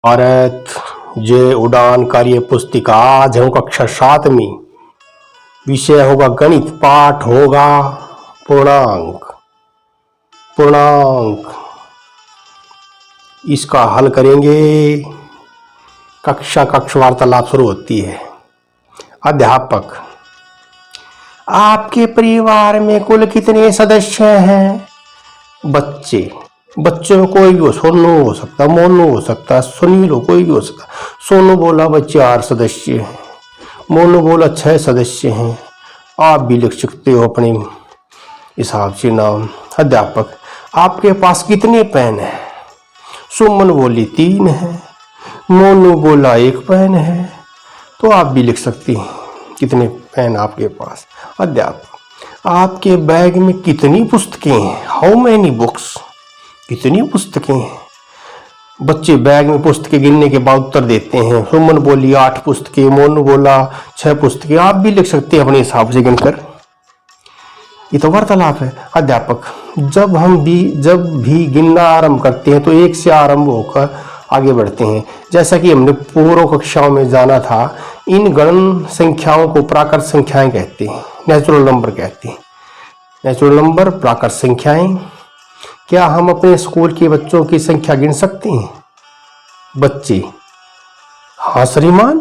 भारत जय उड़ान कार्य पुस्तिका। आज हम कक्षा 7वीं। विषय होगा गणित, पाठ होगा पूर्णांक। इसका हल करेंगे। कक्ष वार्तालाप शुरू होती है। अध्यापक, आपके परिवार में कुल कितने सदस्य हैं? बच्चों कोई भी हो, सोनू हो सकता, मोनू हो सकता, सुनील हो, कोई भी हो सकता। सोनू बोला बच्चे 8 सदस्य हैं। मोनू बोला 6 सदस्य हैं। आप भी लिख सकते हो अपने हिसाब से नाम। अध्यापक, आपके पास कितने पेन हैं? सुमन बोली 3 है। मोनू बोला 1 पेन है। तो आप भी लिख सकती हैं कितने पेन आपके पास। अध्यापक, आपके बैग में कितनी पुस्तकें हैं? How many books? कितनी पुस्तकें हैं? बच्चे बैग में पुस्तकें गिनने के बाद उत्तर देते हैं। सुमन बोली 8 पुस्तकें, मोनू बोला 6 पुस्तकें। आप भी लिख सकते हैं अपने हिसाब से गिनकर। ये तो वार्तालाप है। अध्यापक, जब भी गिनना आरंभ करते हैं तो 1 से आरंभ होकर आगे बढ़ते हैं। जैसा कि हमने पूर्व कक्षाओं में जाना था, इन गणन संख्याओं को प्राकृत संख्याएं कहते हैं, नेचुरल नंबर कहते हैं। नेचुरल नंबर, प्राकृत संख्याएं। क्या हम अपने स्कूल के बच्चों की संख्या गिन सकते हैं? बच्चे, हाँ श्रीमान।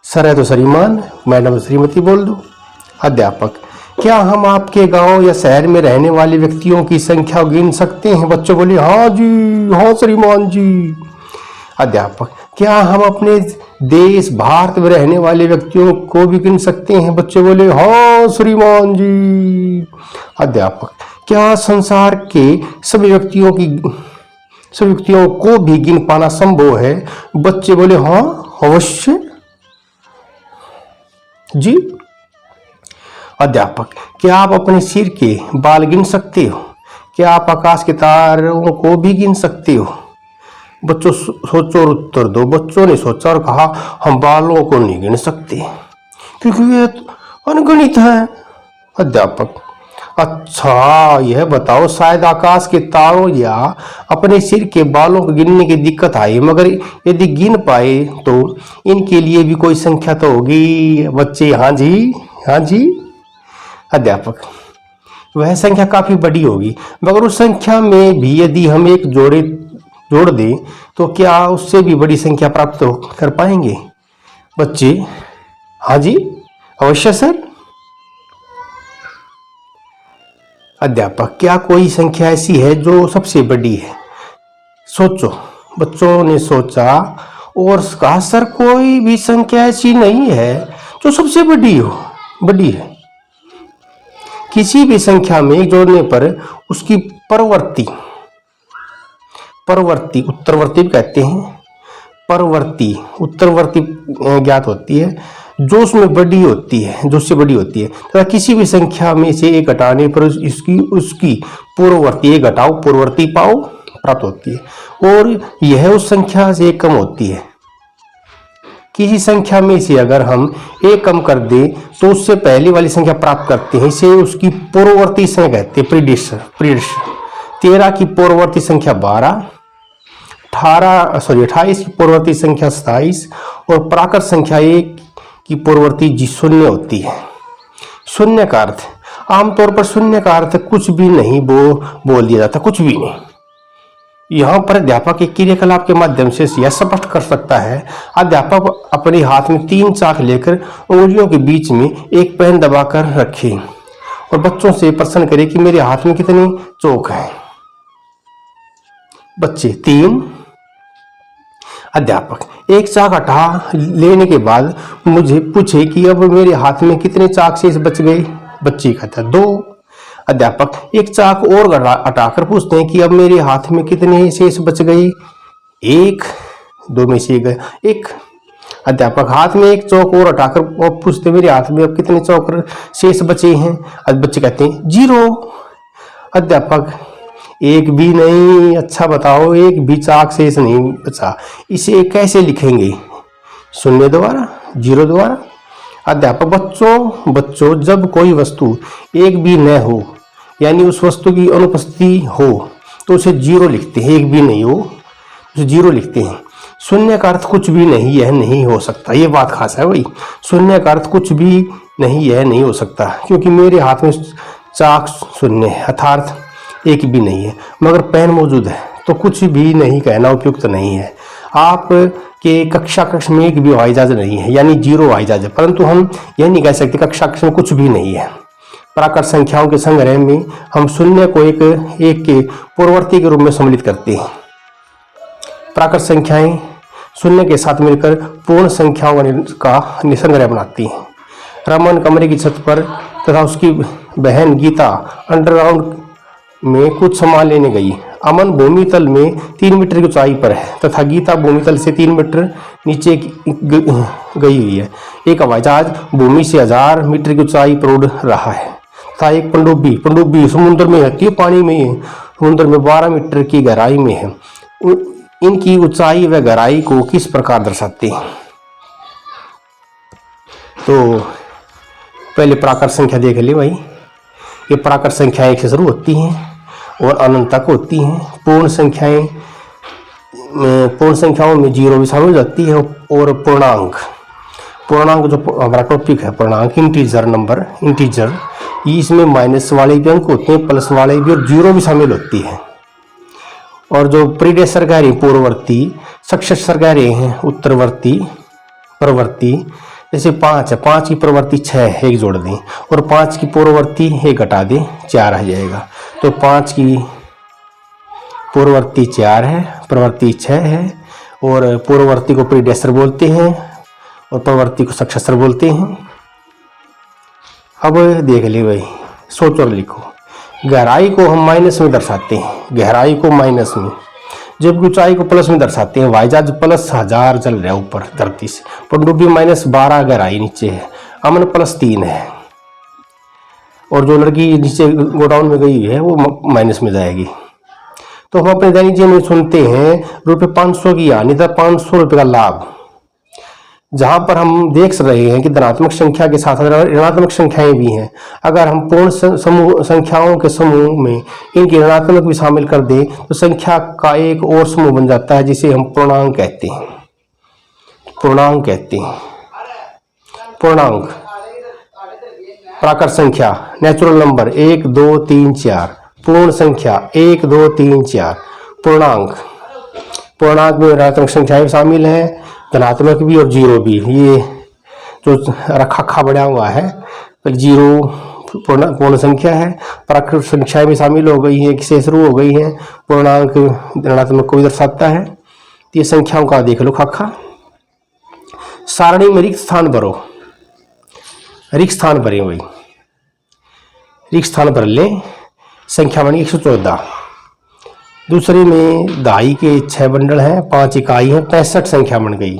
सर है तो श्रीमान, मैडम श्रीमती बोल दो। अध्यापक, क्या हम आपके गांव या शहर में रहने वाले व्यक्तियों की संख्या गिन सकते हैं? बच्चे बोले हाँ जी, हाँ श्रीमान जी। अध्यापक, क्या हम अपने देश भारत में रहने वाले व्यक्तियों को भी गिन सकते हैं? बच्चे बोले हाँ श्रीमान जी। अध्यापक, क्या संसार के सभी व्यक्तियों को भी गिन पाना संभव है? बच्चे बोले हाँ अवश्य जी। अध्यापक, क्या आप अपने सिर के बाल गिन सकते हो? क्या आप आकाश के तारों को भी गिन सकते हो? बच्चों सोचो और उत्तर दो। बच्चों ने सोचा और कहा हम बालों को नहीं गिन सकते क्योंकि ये अनगणित है। अध्यापक, अच्छा यह बताओ, शायद आकाश के तारों या अपने सिर के बालों को गिनने की दिक्कत आई, मगर यदि गिन पाए तो इनके लिए भी कोई संख्या तो होगी। बच्चे हाँ जी, हाँ जी। अध्यापक, वह संख्या काफी बड़ी होगी, मगर उस संख्या में भी यदि हम एक जोड़ दें तो क्या उससे भी बड़ी संख्या प्राप्त कर पाएंगे? बच्चे हाँ जी अवश्य सर। अध्यापक, क्या कोई संख्या ऐसी है जो सबसे बड़ी है? सोचो। बच्चों ने सोचा और कहा सर कोई भी संख्या ऐसी नहीं है जो सबसे बड़ी है। किसी भी संख्या में जोड़ने पर उसकी उत्तरवर्ती भी कहते हैं, उत्तरवर्ती ज्ञात होती है जो उससे बड़ी होती है। तथा किसी भी संख्या में से एक घटाने पर उसकी पूर्ववर्ती, एक घटाओ पूर्ववर्ती पाओ, प्राप्त होती है और यह उस संख्या से एक कम होती है। किसी संख्या में से अगर हम एक कम कर दें तो उससे पहले वाली संख्या प्राप्त करते हैं, इसे उसकी पूर्ववर्ती संख्या कहते हैं, प्रीडिसेसर। 13 की पूर्ववर्ती संख्या 12, 28 की पूर्ववर्ती संख्या 27 और प्राकृत संख्या 1 की पूर्ववर्ती 0 होती है। शून्य का अर्थ, आमतौर पर शून्य का अर्थ कुछ भी नहीं बोल दिया जाता, कुछ भी नहीं। यहाँ पर अध्यापक एक क्रियाकलाप के माध्यम से यह स्पष्ट कर सकता है। अध्यापक अपने हाथ में 3 चाक लेकर उंगलियों के बीच में एक पेन दबाकर रखे और बच्चों से प्रश्न करे कि मेरे हाथ में कितने चौक हैं। बच्चे 3। अध्यापक, एक चाक हटा लेने के बाद मुझे पूछे कि अब मेरे हाथ में कितने चाक शेष बच गए? बच्चे कहता 2। अध्यापक, एक चाक और हटाकर पूछते हैं कि अब मेरे हाथ में कितने शेष बच गए? 1। 2 में से 1। अध्यापक, हाथ में एक चौक और हटाकर पूछते मेरे हाथ में अब कितने चौक शेष बचे हैं? बच्चे कहते हैं 0। अध्यापक, एक भी नहीं। अच्छा बताओ, एक भी चाक शेष नहीं बचा, इसे कैसे लिखेंगे? 0 द्वारा, 0 द्वारा। अध्यापक, बच्चों जब कोई वस्तु एक भी न हो यानी उस वस्तु की अनुपस्थिति हो तो उसे 0 लिखते हैं। एक भी नहीं हो उसे 0 लिखते हैं। शून्य का अर्थ कुछ भी नहीं है, नहीं हो सकता, ये बात खास है भाई। शून्य का अर्थ कुछ भी नहीं है, नहीं हो सकता, क्योंकि मेरे हाथ में चाक शून्य है, अर्थात एक भी नहीं है, मगर पेन मौजूद है, तो कुछ भी नहीं कहना उपयुक्त नहीं है। आप के कक्षा कक्ष में एक भी हवाई जहाज नहीं है, यानी 0 हवाई जहाज है, परंतु हम यह नहीं कह सकते कक्षा कक्ष में कुछ भी नहीं है। प्राकृत संख्याओं के संग्रह में हम शून्य को एक के पूर्ववर्ती के रूप में सम्मिलित करते हैं। प्राकृत संख्याएं शून्य के साथ मिलकर पूर्ण संख्याओं का संग्रह बनाती हैं। रमन कमरे की छत पर तथा उसकी बहन गीता अंडरग्राउंड में कुछ सामान लेने गई। अमन भूमि तल में 3 मीटर की ऊंचाई पर है तथा गीता भूमि तल से 3 मीटर नीचे गई हुई है। एक हवाई जहाज भूमि से 1000 मीटर की ऊंचाई पर उड़ रहा है तथा एक पनडुब्बी समुद्र में है, पानी में है, समुद्र में 12 मीटर की गहराई में है। इनकी ऊंचाई व गहराई को किस प्रकार दर्शाते हैं? तो पहले प्राकृत संख्या देख ले भाई। ये प्राकृत संख्याएं 1 से शुरू होती हैं और अनंत तक होती हैं। पूर्ण संख्याओं में 0 भी शामिल हो जाती है और पूर्णांक जो हमारा टॉपिक है, पूर्णांक इंटीजर, इसमें माइनस वाले भी अंक होते हैं, प्लस वाले भी, और 0 भी शामिल होती है। और जो प्रीडेसर कह रहे हैं पूर्ववर्ती, सक्सेसर कह रहे हैं उत्तरवर्ती, परवर्ती। जैसे 5 है, 5 की प्रवर्ती 6 है, 1 जोड़ दें, और 5 की पूर्ववर्ती 1 घटा दें, 4 आ जाएगा। तो 5 की पूर्ववर्ती 4 है, प्रवर्ती 6 है, और पूर्ववर्ती को प्रीडेसर बोलते हैं और प्रवर्ती को सक्सेसर बोलते हैं। अब देख ले भाई, सोच और लिखो। गहराई को हम माइनस में दर्शाते हैं, गहराई को माइनस में, जबकि ऊंचाई को प्लस में दर्शाते हैं। हवाई जहाज प्लस 1000 चल रहा है ऊपर धरती से, पनडुब्बी -12 गहराई नीचे है, अमन +3 है, और जो लड़की नीचे गोडाउन में गई है वो माइनस में जाएगी। तो हम अपने दैनिक जीवन में सुनते हैं ₹500 की हानि तथा ₹500 का लाभ। जहां पर हम देख रहे हैं कि धनात्मक संख्या के साथ ऋणात्मक संख्याएं भी हैं। अगर हम पूर्ण संख्याओं के समूह में इनकी ऋणात्मक भी शामिल कर दें तो संख्या का एक और समूह बन जाता है, जिसे हम पूर्णांक कहते हैं। पूर्णांक प्राकृत संख्या, नेचुरल नंबर 1 2 3 4, पूर्ण संख्या 1 2 3 4, पूर्णांक में ऋणात्मक संख्याएं शामिल हैं, धनात्मक भी और 0 भी। ये जो रखा बढ़ा हुआ है, 0 पूर्ण संख्या है, प्राकृत संख्याएं भी शामिल हो गई है, 1 से शुरू हो गई है, पूर्णांक ऋणात्मक को भी दर्शाता है। ये संख्याओं का देख लो खाखा। सारणी में रिक्त स्थान भरो, रिक्त स्थान भरे भाई, रिक्त स्थान भर ले। संख्या बनी 114। दूसरे में दहाई के 6 बंडल हैं, 5 इकाई हैं, 65 संख्या बन गई।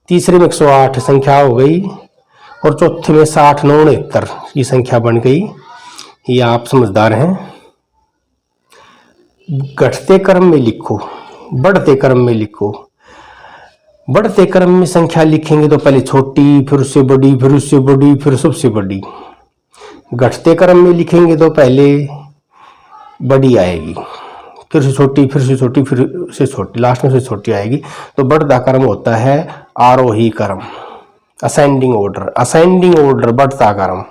तीसरे में 108 संख्या हो गई, और चौथे में 60 9 69 ये संख्या बन गई। ये आप समझदार हैं। घटते क्रम में लिखो, बढ़ते क्रम में लिखो। बढ़ते क्रम में संख्या लिखेंगे तो पहले छोटी, फिर उससे बड़ी, फिर उससे बड़ी, फिर सबसे बड़ी। घटते क्रम में लिखेंगे तो पहले बड़ी आएगी, फिर से छोटी, फिर से छोटी, फिर से छोटी, लास्ट में से छोटी आएगी। तो बढ़ता क्रम होता है आरोही क्रम, असेंडिंग ऑर्डर बढ़ता क्रम।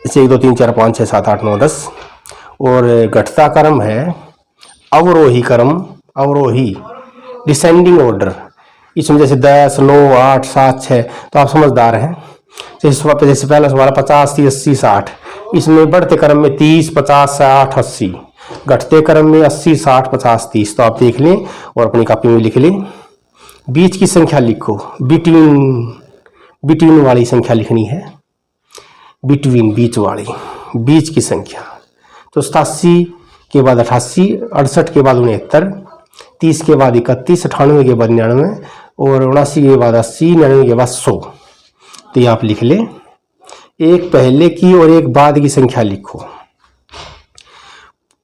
जैसे 1 2 3 4 5 6 7 8 9 10। और घटता क्रम है अवरोही क्रम, डिसेंडिंग ऑर्डर। इसमें जैसे 10 9 8 7 6, तो आप समझदार हैं। जैसे पहला सवाल 50 30 80 60, इसमें बढ़ते क्रम में 30 50 60 80, घटते क्रम में 80 60 50 30। तो आप देख लें और अपनी कॉपी में लिख लें। बीच की संख्या लिखो, बिटवीन वाली संख्या लिखनी है, बीच की संख्या। तो 87 के बाद 88, 68 के बाद 69, 30 के बाद 31, 98 के बाद 99, और 79 के बाद 80, 99 के बाद 100। तो ये आप लिख लें। एक पहले की और एक बाद की संख्या लिखो,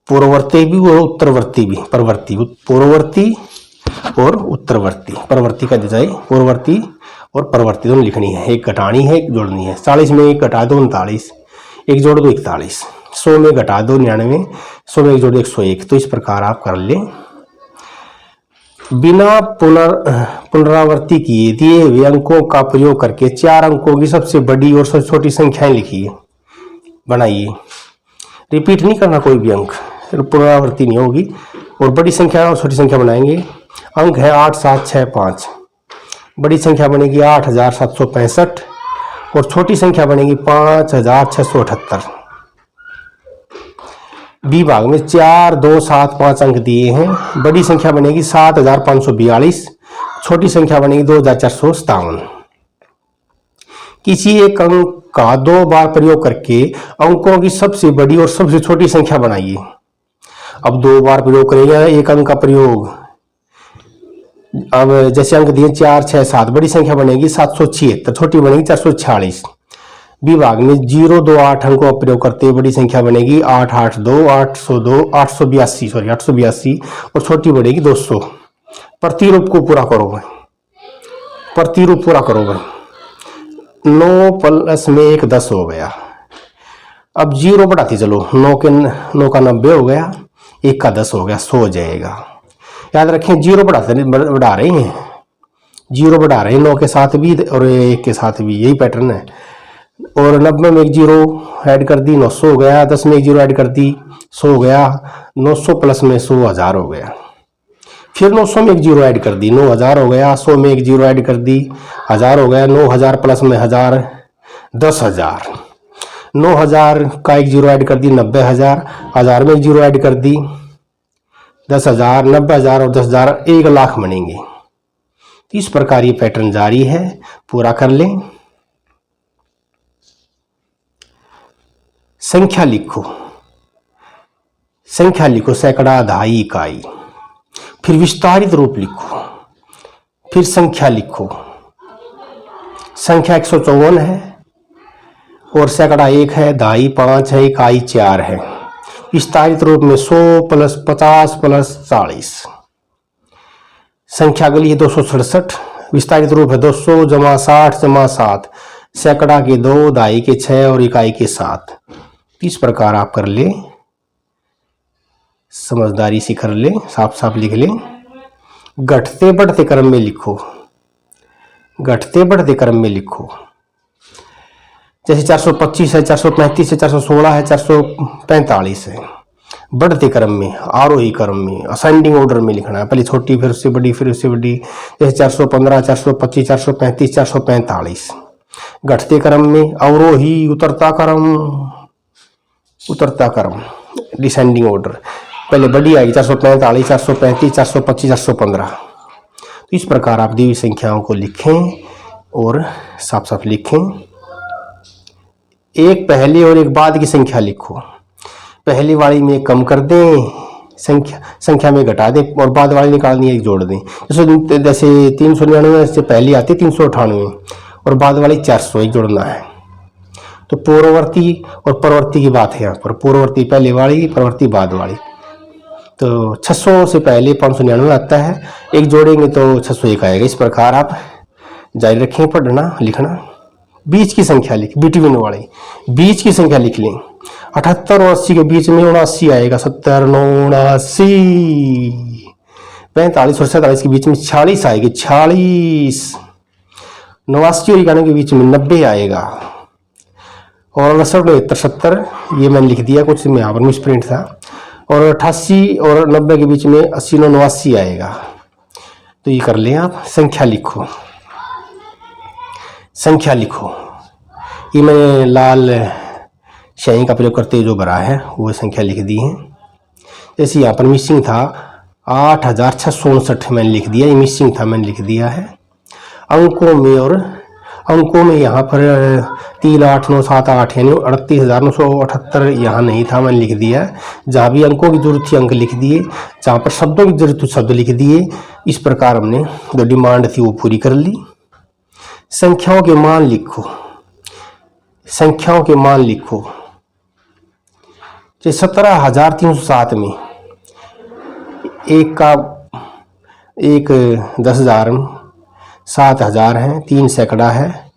पूर्ववर्ती भी और उत्तरवर्ती भी, पूर्ववर्ती और उत्तरवर्ती। परवर्ती का जाए पूर्ववर्ती और परवर्ती दोनों लिखनी है, एक घटानी है एक जोड़नी है। 40 में 1 घटा दो 39, 1 जोड़ दो 41, 100 में घटा दो 99, 100 में 1 जोड़ दो 101। तो इस प्रकार आप कर लें। बिना पुनरावृत्ति किए दिए हुए अंकों का प्रयोग करके 4 अंकों की सबसे बड़ी और सबसे छोटी संख्याएं लिखिए, बनाइए। रिपीट नहीं करना कोई भी अंक, पुनरावृत्ति नहीं होगी, और बड़ी संख्या और छोटी संख्या बनाएंगे। अंक है 8765, बड़ी संख्या बनेगी 8765 और छोटी संख्या बनेगी 5678। बी भाग में 4 2 7 5 अंक दिए हैं। बड़ी संख्या बनेगी 7542, छोटी संख्या बनेगी 2457। किसी एक अंक का 2 बार प्रयोग करके अंकों की सबसे बड़ी और सबसे छोटी संख्या बनाइए। अब 2 बार प्रयोग करेंगे एक अंक का प्रयोग। अब जैसे अंक दिए 4 6 7, बड़ी संख्या बनेगी 776, छोटी बनेगी 446। विभाग में 0 2 8 अंकों का प्रयोग करते हुए बड़ी संख्या बनेगी 882 802 882 और छोटी बनेगी 200। प्रतिरूप को पूरा करो भाई, प्रतिरूप पूरा करो भाई। 9 प्लस में 1 10 हो गया। अब 0 बढ़ाते चलो, 9 का 90 हो गया, 1 का 10 हो गया, 100 हो जाएगा। याद रखें 0 बढ़ा रहे हैं, 0 बढ़ा रहे हैं 9 के साथ भी और 1 के साथ भी, यही पैटर्न है। और 90 में 1 0 ऐड कर दी, 900 हो गया। 10 में 1 0 ऐड कर दी, 100 हो गया। 900 प्लस में 100 1000 हो गया। फिर 900 में 1 0 ऐड कर दी, 9000 हो गया। 100 में 1 0 ऐड कर दी, 1000 हो गया। 9000 प्लस में 1000 10000। 9000 का 1 0 ऐड कर दी, 90000। 1000 में 1 0 ऐड कर दी, 10000। 90000 और 10000 1 लाख बनेंगे। इस प्रकार ये पैटर्न जारी है, पूरा कर लें। संख्या लिखो, संख्या लिखो, सैकड़ा, दहाई, इकाई। फिर विस्तारित रूप लिखो, फिर संख्या लिखो। संख्या 154 है और सैकड़ा 1 है, दहाई 5 है, इकाई 4 है। विस्तारित रूप में 100 प्लस 50 प्लस 40। संख्या के लिए 267। विस्तारित रूप है 200 जमा 60 जमा 7। सैकड़ा के 2, दहाई के 6 और इकाई के 7। इस प्रकार आप कर ले, समझदारी से कर ले, साफ साफ लिख ले। घटते बढ़ते क्रम में लिखो, घटते बढ़ते क्रम में लिखो। जैसे 425 है, 435 है, 416 है, 445 है। बढ़ते क्रम में, आरोही क्रम में, असेंडिंग ऑर्डर में लिखना है। पहले छोटी, फिर उससे बड़ी, फिर उससे बड़ी। जैसे 415 425 435 445। घटते क्रम में अवरोही, उतरता क्रम, उतरता क्रम, डिसेंडिंग ऑर्डर। पहले बड़ी आएगी 445 435 425 415। इस प्रकार आप दी हुई संख्याओं को लिखें और साफ साफ लिखें। एक पहले और एक बाद की संख्या लिखो। पहली वाली में कम कर दें, संख्या में घटा दें और बाद वाली निकालनी है, एक जोड़ दें। जैसे 399 से पहली आती 398 और बाद वाली 400, एक जोड़ना है। तो पूर्ववर्ती और परवर्ती की बात है यहाँ पर। पूर्ववर्ती पहले वाली, परवर्ती बाद वाली। तो 600 से पहले 599 आता है, एक जोड़ेंगे तो 601 आएगा। इस प्रकार आप जारी रखें पढ़ना लिखना। बीच की संख्या लिख, बिटवीन वाले बीच की संख्या लिख लें। 78 और 80 के बीच में 79 आएगा। 70 79 45 और 47 के बीच में 46 आएगी। 46 89 और 91 के बीच में 90 आएगा। और 69 70 ये मैंने लिख दिया, कुछ में यहाँ पर मिसप्रिंट था। और 88 और 90 के बीच में 80 89 आएगा। तो ये कर लें आप। संख्या लिखो, संख्या लिखो। ये मैंने लाल स्याही का प्रयोग करते हुए जो भरा है वो संख्या लिख दी है। जैसे यहाँ पर मिसिंग था 8659 मैंने लिख दिया, ये मिसिंग था मैंने लिख दिया है। अंकों में, और अंकों में यहाँ पर 38978 यानी 38,978 यहाँ नहीं था, मैंने लिख दिया। जहाँ भी अंकों की जरूरत थी अंक लिख दिए, जहाँ पर शब्दों की जरूरत थी शब्द लिख दिए। इस प्रकार हमने जो डिमांड थी वो पूरी कर ली। संख्याओं के मान लिखो, संख्याओं के मान लिखो। जैसे 17,307 में एक 10,000 7,000 है, 3 सैकड़ा है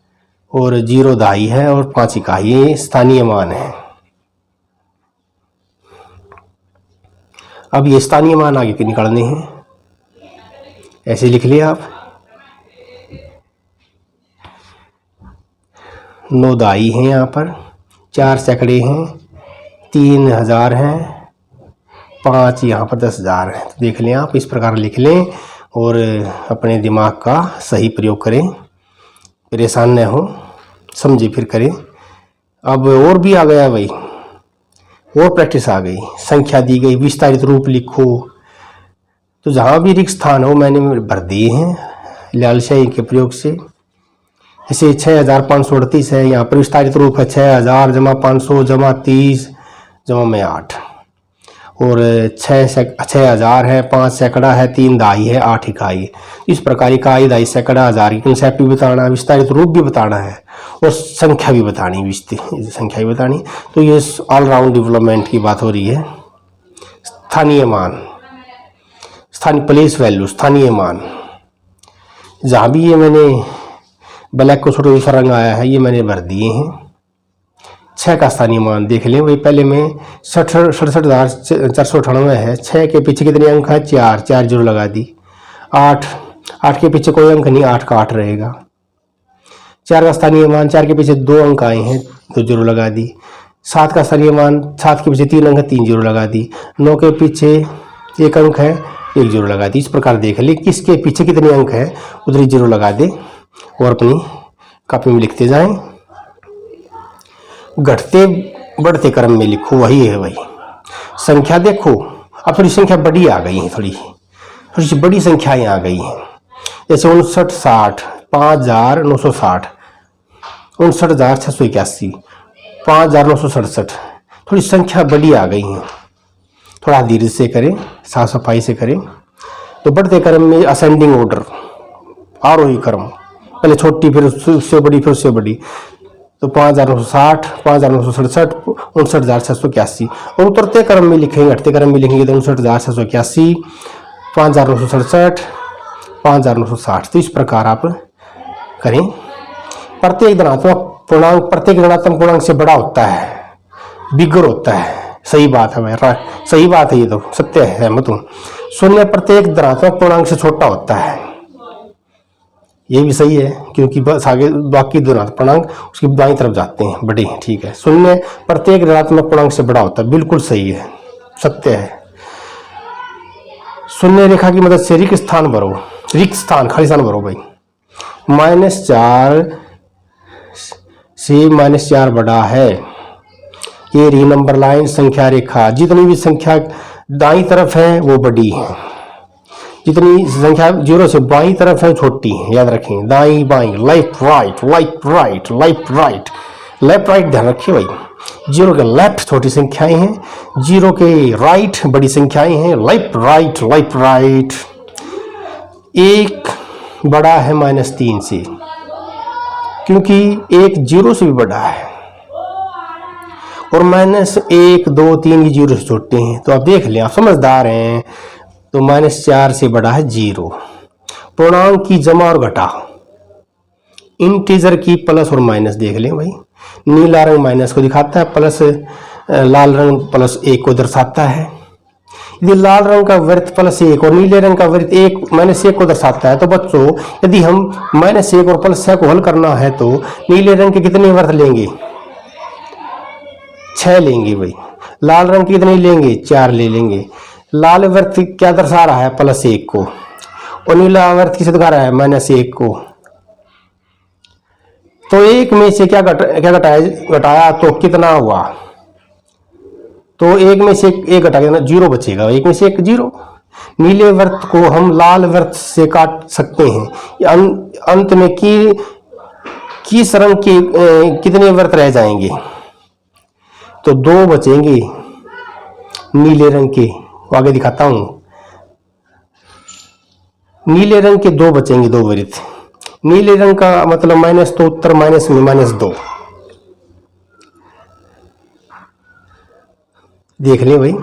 और 0 दहाई है और 5 इकाई। ये स्थानीय मान है। अब ये स्थानीय मान आगे के निकालने हैं। ऐसे लिख लिया आप। 9 दाई हैं यहाँ पर, 4 सैकड़े हैं, 3000 हैं, 5 यहाँ पर 10,000 हैं। तो देख लें आप, इस प्रकार लिख लें और अपने दिमाग का सही प्रयोग करें, परेशान न हो, समझे फिर करें। अब और भी आ गया भाई, और प्रैक्टिस आ गई। संख्या दी गई, विस्तारित रूप लिखो। तो जहाँ भी रिक्त स्थान हो मैंने भर दिए हैं लालशाही के प्रयोग से। जैसे 6538 है, यहाँ पर विस्तारित रूप है 6000 जमा 500 जमा 30 जमा में 8, और 6000 है, 5 सैकड़ा है, 3 दाई है, 8 इकाई। इस प्रकार इकाई, दाई, सैकड़ा, हजार की कंसेप्ट भी बताना, विस्तारित रूप भी बताना है और संख्या भी बतानी, संख्या भी बतानी। तो ये ऑलराउंड डेवलपमेंट की बात हो रही है। स्थानीय मान, स्थानीय प्लेस वैल्यू, स्थानीय मान, जहाँ भी ये मैंने ब्लैक को छोटा दूसरा रंग आया है ये मैंने भर दिए हैं। 6 का स्थानीय मान देख लें। वही पहले में 67,498 है, 6 के पीछे कितने अंक है, 4 जीरो लगा दी। 8 के पीछे कोई अंक नहीं, 8 का 8 रहेगा। 4 का स्थानीय मान, 4 के पीछे 2 अंक आए हैं, 2 जीरो लगा दी। 7 का स्थानीय मान, 7 के पीछे 3 अंक है, 3 जीरो लगा दी। 9 के पीछे 1 अंक है, 1 जीरो लगा दी। इस प्रकार देख ले किसके पीछे कितने अंक है उधर जीरो लगा दे और अपनी कॉपी में लिखते जाएं। घटते बढ़ते क्रम में लिखो, वही है भाई। संख्या देखो, अब थोड़ी संख्या बड़ी आ गई है, थोड़ी सी बड़ी संख्याएं आ गई हैं। जैसे 59, 60, 5960, 59,681, 5,967, थोड़ी संख्या बड़ी आ गई है। थोड़ा धीरे से करें, साफ सफाई से करें। तो बढ़ते क्रम में असेंडिंग ऑर्डर, आरोही क्रम, पहले छोटी फिर उससे बड़ी फिर उससे बड़ी। तो 5,960, 5,967, 59,681, और उतरते क्रम में लिखेंगे, घटते क्रम में लिखेंगे तो 59,681, 5,967, 5,960। तो इस प्रकार आप करें। प्रत्येक धनात्मक पूर्णांक प्रत्येक ऋणात्मक पूर्णांक से बड़ा होता है, बिगर होता है। सही बात है भाई, सही बात है, ये तो सत्य है, सहमत हूँ। शून्य प्रत्येक धनात्मक पूर्णांक से छोटा होता है, ये भी सही है, क्योंकि बस आगे बाकी धनात्मक पूर्णांक उसकी दाईं तरफ जाते हैं, बड़े हैं, ठीक है। शून्य प्रत्येक ऋणात्मक पूर्णांक से बड़ा होता है, बिल्कुल सही है, सत्य है। शून्य रेखा की मदद से रिक्त स्थान भरो, रिक्त स्थान खाली स्थान भरो भाई। -4 से -4 बड़ा है, ये रही नंबर लाइन संख्या रेखा। जितनी भी संख्या दाईं तरफ है वो बड़ी है, जितनी संख्या 0 से बाईं तरफ है छोटी है। याद रखें, दाईं बाईं, left right, left right, left right, left right, ध्यान रखिए भाई। 0 के लेफ्ट छोटी संख्याएं हैं, 0 के राइट बड़ी संख्याएं हैं, लेफ्ट राइट, लेफ्ट राइट। एक बड़ा है -3 से, क्योंकि एक 0 से भी बड़ा है, और -1, 2, 3 ये 0 से छोटे हैं। तो आप देख लें, आप समझदार हैं। तो -4 से बड़ा है 0। पूर्णांक की जमा और घटा, इंटीजर की प्लस और माइनस देख लें भाई। नीला रंग माइनस को दिखाता है, प्लस लाल रंग +1 को दर्शाता है। यदि लाल रंग का वृत्त +1 और नीले रंग का वृत्त -1 को दर्शाता है, तो बच्चों यदि हम -1 और +6 को हल करना है तो नीले रंग के कितने वृत्त लेंगे, 6 लेंगे भाई। लाल रंग की कितने लेंगे, 4 ले लेंगे। लाल वृत्त क्या दर्शा रहा है, +1 को, और नीला वृत्त किसे दिखा रहा है, -1 को। तो एक में से क्या घटाया तो कितना हुआ, तो एक में से एक घटा के 0 बचेगा, एक में से एक 0। नीले वृत्त को हम लाल वृत्त से काट सकते हैं। अंत में किस रंग के कितने वृत्त रह जाएंगे, तो 2 बचेंगे नीले रंग के। आगे दिखाता हूं, नीले रंग के 2 बचेंगे, 2 वृत्त। नीले रंग का मतलब माइनस, तो उत्तर माइनस में -2। देख ले भाई,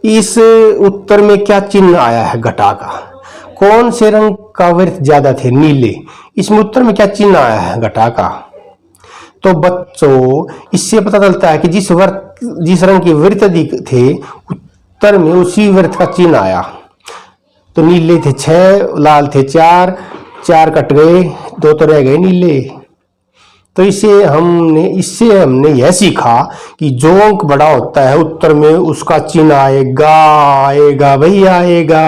इस उत्तर में क्या चिन्ह आया है, घटा का। कौन से रंग का वृत्त ज्यादा थे, नीले। इसमें उत्तर में क्या चिन्ह आया है, घटा का। तो बच्चों इससे पता चलता है कि जिस रंग के वृत्त अधिक थे उत्तर में उसी वृत्त का चिन्ह आया। तो नीले थे 6, लाल थे 4, 4 कट गए, 2 तो रह गए नीले। तो इससे हमने यह सीखा कि जो अंक बड़ा होता है उत्तर में उसका चिन्ह आएगा, आएगा भाई आएगा,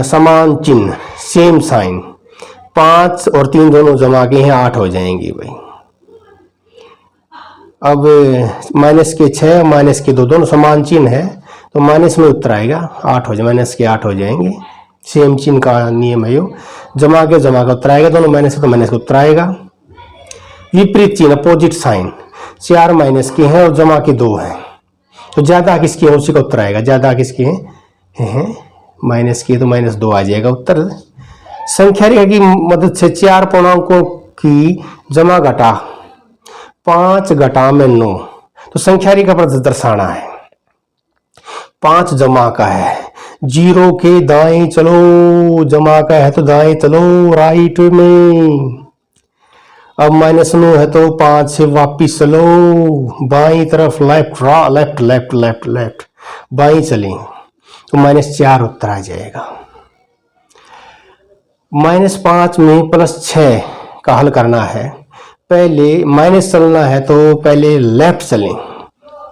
समान चिन्ह, सेम साइन। 5 और 3 दोनों जमा के हैं 8 हो जाएंगे भाई। अब माइनस के 6 माइनस के 2 दोनों समान चिन्ह है, तो माइनस में उत्तर आएगा 8 हो जाए, माइनस के 8 हो जाएंगे। सेम चिन्ह का नियम है यो, जमा के उत्तर आएगा, दोनों माइनस है तो माइनस का उत्तर आएगा। विपरीत चिन्ह, अपोजिट साइन, 4 माइनस के हैं और जमा के 2 हैं, तो ज्यादा किसके हैं उसी का उत्तर आएगा। ज्यादा किसके हैं माइनस के, तो -2 आ जाएगा उत्तर। संख्या रेखा की मदद से 4 पूर्णांकों की जमा घटा 5 घटा में 9, तो संख्या रेखा पर दर्शाना है। 5 जमा का है, 0 के दाएं चलो, जमा का है तो दाएं चलो, राइट में। अब -9 है तो 5 से वापिस चलो, बाई तरफ, left left left left left, by चलें तो -4 उत्तर आ जाएगा। -5 में +6 का हल करना है। पहले माइनस चलना है तो पहले लेफ्ट चलें,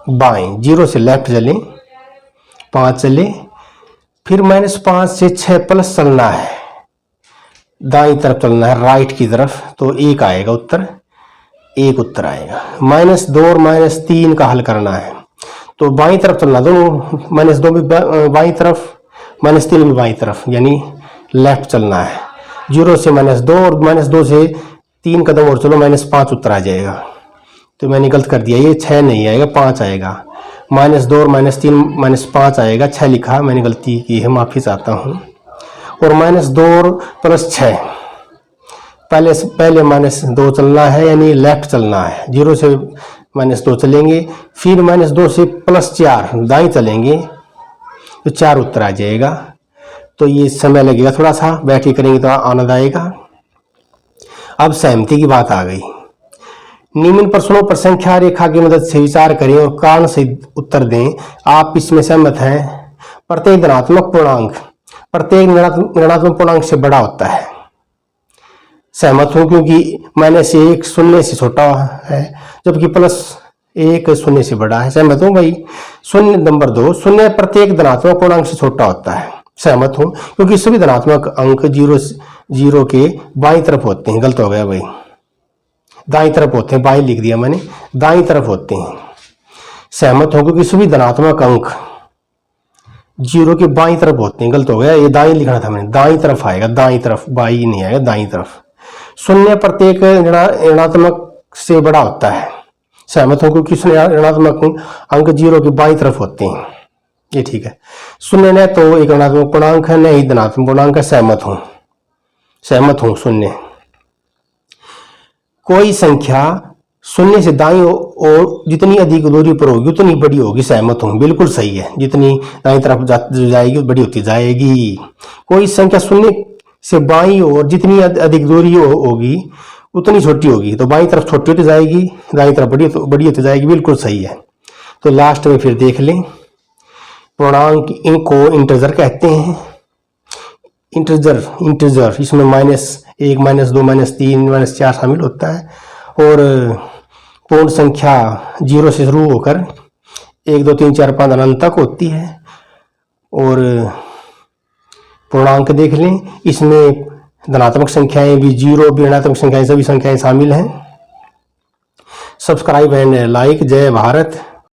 बाएं, 0 से लेफ्ट चलें, 5 चले, फिर -5 से 6 प्लस चलना है, दाईं तरफ चलना है, राइट की तरफ, तो 1 आएगा उत्तर, 1 उत्तर आएगा। -2 और -3 का हल करना है, तो बाईं तरफ चलना, दोनों -2 में बाईं तरफ, -3 में बाईं तरफ, यानी लेफ्ट चलना है। 0 से -2 और -2 से 3 कदम और चलो, -5 उत्तर आ जाएगा। तो मैंने गलत कर दिया, ये 6 नहीं आएगा, 5 आएगा। -2 और -3 -5 आएगा, 6 लिखा, मैंने गलती की है, माफी चाहता हूँ। और -2 और +6, पहले -2 चलना है, यानी लेफ्ट चलना है, 0 से -2 चलेंगे, फिर -2 से +4 दाएं चलेंगे, तो 4 उत्तर आ जाएगा। तो ये समय लगेगा थोड़ा सा, बैठ के करेंगे तो आनंद आएगा। अब सहमति की बात आ गई। निम्न प्रश्नों पर संख्या रेखा की मदद से विचार करें और कारण से उत्तर दें। आप इसमें सहमत हैं? प्रत्येक धनात्मक पूर्णांक प्रत्येक ऋणात्मक पूर्णांक से बड़ा होता है। सहमत हूं, क्योंकि -1 शून्य से छोटा है, जबकि +1 शून्य से बड़ा है। सहमत हूं भाई। नंबर 2, शून्य प्रत्येक धनात्मक पूर्णांक से छोटा होता है। सहमत हूं, क्योंकि सभी धनात्मक अंक 0 के बाईं तरफ होते हैं। गलत हो गया भाई, दाईं तरफ होते हैं, बाईं लिख दिया मैंने, दाईं तरफ होते हैं। सहमत हो, क्योंकि सभी धनात्मक अंक 0 के बाईं तरफ होते हैं। गलत हो गया, ये दाईं लिखना था मैंने, दाईं तरफ आएगा, दाईं तरफ, बाईं नहीं आएगा, दाईं तरफ। शून्य प्रत्येक ऋणात्मक से बड़ा होता है। सहमत हो, क्योंकि ऋणात्मक अंक 0 के बाईं तरफ होते हैं। ये ठीक है। शून्य न तो एक ऋणात्मक पूर्णांक है, न ही धनात्मक पूर्णांक है। सहमत हूं। शून्य, कोई संख्या शून्य से दाईं ओर जितनी अधिक दूरी पर होगी उतनी बड़ी होगी। सहमत हूं, बिल्कुल सही है। जितनी दाईं तरफ जाएगी बड़ी होती जाएगी। कोई संख्या शून्य से बाईं ओर जितनी अधिक दूरी होगी उतनी छोटी होगी, तो बाईं तरफ छोटी होती जाएगी, दाईं तरफ बड़ी होती जाएगी। बिल्कुल सही है। तो लास्ट में फिर देख लें, पूर्णांक इनको इंटीजर कहते हैं। इंटीजर इसमें -1 -2 -3 -4 शामिल होता है, और पूर्ण संख्या 0 से शुरू होकर 1 2 3 4 5 अनंत तक होती है। और पूर्णांक देख लें, इसमें धनात्मक संख्याएं भी, 0 भी, ऋणात्मक संख्याएं, सभी संख्याएं शामिल हैं। Subscribe and like. जय भारत।